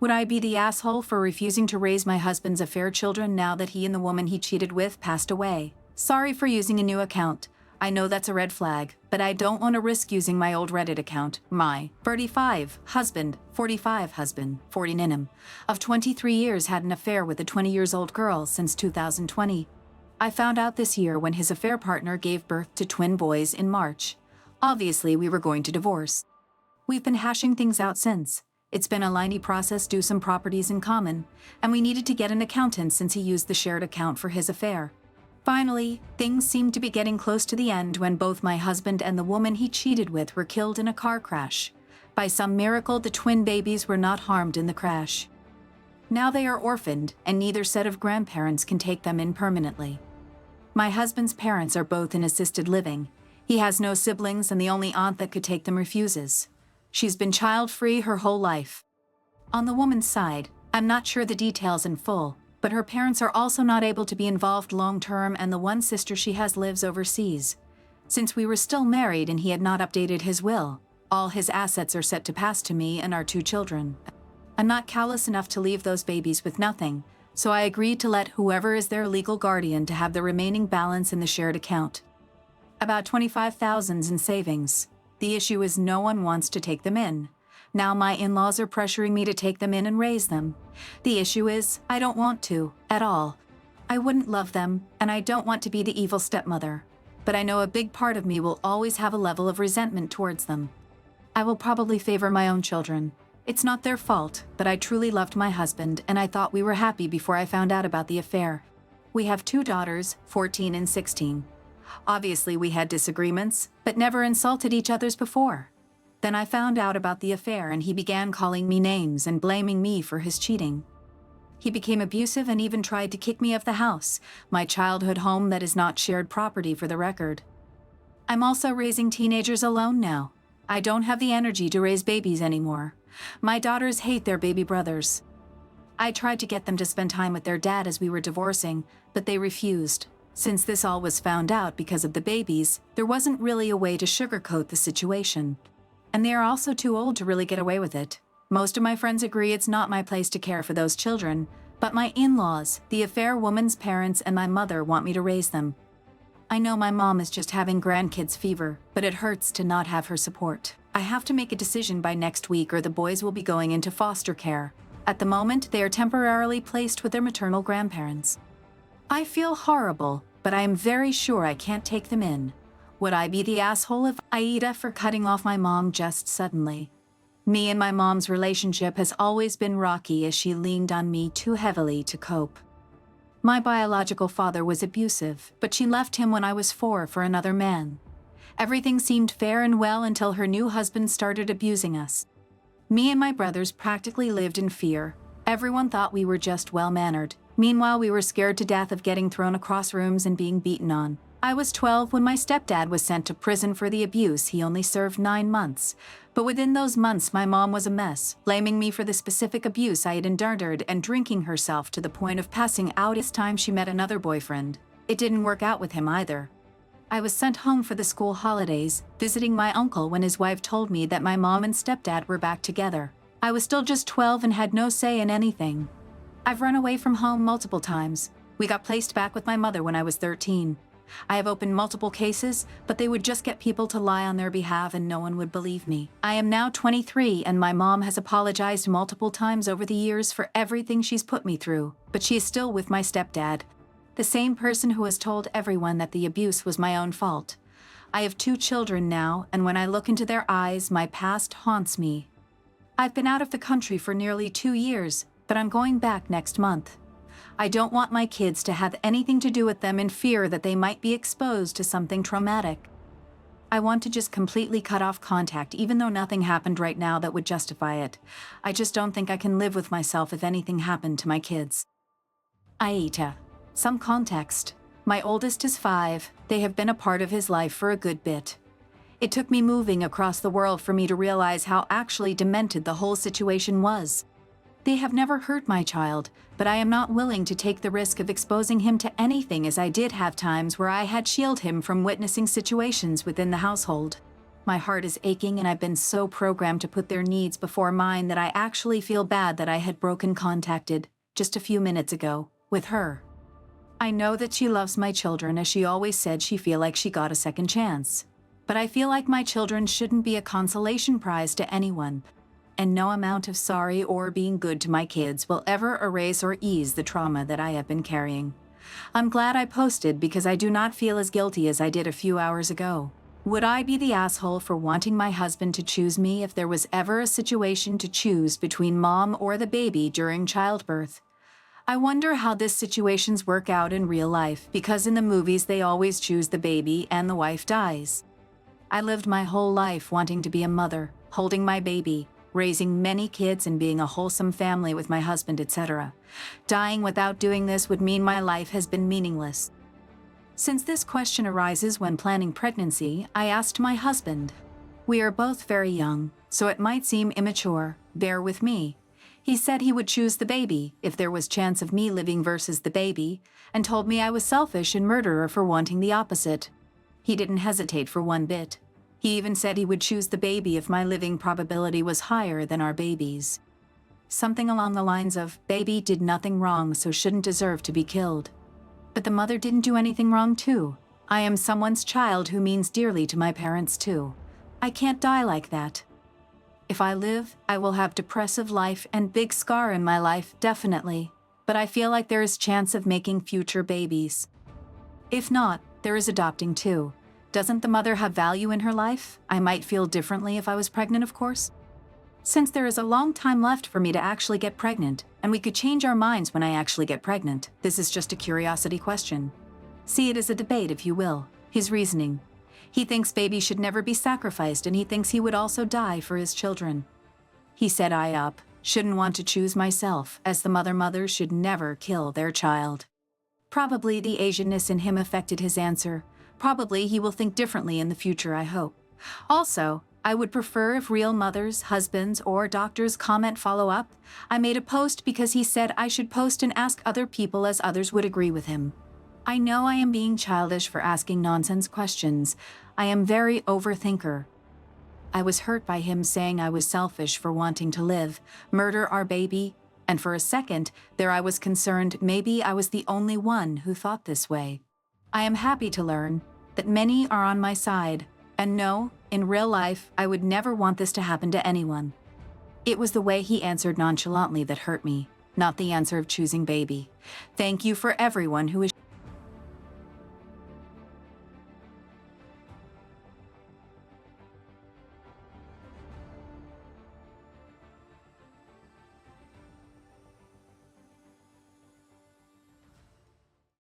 Would I be the asshole for refusing to raise my husband's affair children now that he and the woman he cheated with passed away? Sorry for using a new account. I know that's a red flag, but I don't want to risk using my old Reddit account, my 35 husband, 45 husband, 40 Ninim, of 23 years had an affair with a 20-years-old girl since 2020. I found out this year when his affair partner gave birth to twin boys in March. Obviously, we were going to divorce. We've been hashing things out since. It's been a lengthy process due to some properties in common, and we needed to get an accountant since he used the shared account for his affair. Finally, things seemed to be getting close to the end when both my husband and the woman he cheated with were killed in a car crash. By some miracle, the twin babies were not harmed in the crash. Now they are orphaned, and neither set of grandparents can take them in permanently. My husband's parents are both in assisted living. He has no siblings, and the only aunt that could take them refuses. She's been child-free her whole life. On the woman's side, I'm not sure the details in full, but her parents are also not able to be involved long-term, and the one sister she has lives overseas. Since we were still married and he had not updated his will, all his assets are set to pass to me and our 2 children. I'm not callous enough to leave those babies with nothing, so I agreed to let whoever is their legal guardian to have the remaining balance in the shared account. About $25,000 in savings. The issue is no one wants to take them in. Now my in-laws are pressuring me to take them in and raise them. The issue is, I don't want to, at all. I wouldn't love them, and I don't want to be the evil stepmother. But I know a big part of me will always have a level of resentment towards them. I will probably favor my own children. It's not their fault, but I truly loved my husband, and I thought we were happy before I found out about the affair. We have 2 daughters, 14 and 16. Obviously we had disagreements, but never insulted each other's before. Then I found out about the affair and he began calling me names and blaming me for his cheating. He became abusive and even tried to kick me of the house, my childhood home that is not shared property for the record. I'm also raising teenagers alone now. I don't have the energy to raise babies anymore. My daughters hate their baby brothers. I tried to get them to spend time with their dad as we were divorcing, but they refused. Since this all was found out because of the babies, there wasn't really a way to sugarcoat the situation. And they are also too old to really get away with it. Most of my friends agree it's not my place to care for those children, but my in-laws, the affair woman's parents, and my mother want me to raise them. I know my mom is just having grandkids fever, but it hurts to not have her support. I have to make a decision by next week or the boys will be going into foster care. At the moment, they are temporarily placed with their maternal grandparents. I feel horrible, but I am very sure I can't take them in. Would I be the asshole of Aida for cutting off my mom just suddenly? Me and my mom's relationship has always been rocky as she leaned on me too heavily to cope. My biological father was abusive, but she left him when I was 4 for another man. Everything seemed fair and well until her new husband started abusing us. Me and my brothers practically lived in fear. Everyone thought we were just well-mannered. Meanwhile, we were scared to death of getting thrown across rooms and being beaten on. I was 12 when my stepdad was sent to prison for the abuse. He only served 9 months. But within those months, my mom was a mess, blaming me for the specific abuse I had endured and drinking herself to the point of passing out each time she met another boyfriend. It didn't work out with him either. I was sent home for the school holidays, visiting my uncle when his wife told me that my mom and stepdad were back together. I was still just 12 and had no say in anything. I've run away from home multiple times. We got placed back with my mother when I was 13. I have opened multiple cases, but they would just get people to lie on their behalf and no one would believe me. I am now 23 and my mom has apologized multiple times over the years for everything she's put me through, but she is still with my stepdad, the same person who has told everyone that the abuse was my own fault. I have 2 children now, and when I look into their eyes, my past haunts me. I've been out of the country for nearly 2 years, but I'm going back next month. I don't want my kids to have anything to do with them in fear that they might be exposed to something traumatic. I want to just completely cut off contact, even though nothing happened right now that would justify it. I just don't think I can live with myself if anything happened to my kids. Aida. Some context. My oldest is 5. They have been a part of his life for a good bit. It took me moving across the world for me to realize how actually demented the whole situation was. They have never hurt my child, but I am not willing to take the risk of exposing him to anything, as I did have times where I had shielded him from witnessing situations within the household. My heart is aching and I've been so programmed to put their needs before mine that I actually feel bad that I had broken contacted, just a few minutes ago, with her. I know that she loves my children as she always said she feel like she got a second chance. But I feel like my children shouldn't be a consolation prize to anyone. And no amount of sorry or being good to my kids will ever erase or ease the trauma that I have been carrying. I'm glad I posted because I do not feel as guilty as I did a few hours ago. Would I be the asshole for wanting my husband to choose me if there was ever a situation to choose between mom or the baby during childbirth? I wonder how this situations work out in real life because in the movies they always choose the baby and the wife dies. I lived my whole life wanting to be a mother, holding my baby, raising many kids and being a wholesome family with my husband, etc. Dying without doing this would mean my life has been meaningless. Since this question arises when planning pregnancy, I asked my husband. We are both very young, so it might seem immature. Bear with me. He said he would choose the baby if there was chance of me living versus the baby, and told me I was selfish and murderer for wanting the opposite. He didn't hesitate for one bit. He even said he would choose the baby if my living probability was higher than our baby's. Something along the lines of, baby did nothing wrong so shouldn't deserve to be killed. But the mother didn't do anything wrong too. I am someone's child who means dearly to my parents too. I can't die like that. If I live, I will have depressive life and big scar in my life, definitely. But I feel like there is chance of making future babies. If not, there is adopting too. Doesn't the mother have value in her life? I might feel differently if I was pregnant, of course. Since there is a long time left for me to actually get pregnant, and we could change our minds when I actually get pregnant, this is just a curiosity question. See it as a debate, if you will. His reasoning. He thinks baby should never be sacrificed and he thinks he would also die for his children. He said shouldn't want to choose myself, as the mothers should never kill their child. Probably the Asianness in him affected his answer. Probably he will think differently in the future, I hope. Also, I would prefer if real mothers, husbands, or doctors comment follow up. I made a post because he said I should post and ask other people as others would agree with him. I know I am being childish for asking nonsense questions. I am very overthinker. I was hurt by him saying I was selfish for wanting to live, murder our baby, and for a second, there I was concerned maybe I was the only one who thought this way. I am happy to learn that many are on my side, and no, in real life, I would never want this to happen to anyone. It was the way he answered nonchalantly that hurt me, not the answer of choosing baby. Thank you for everyone who is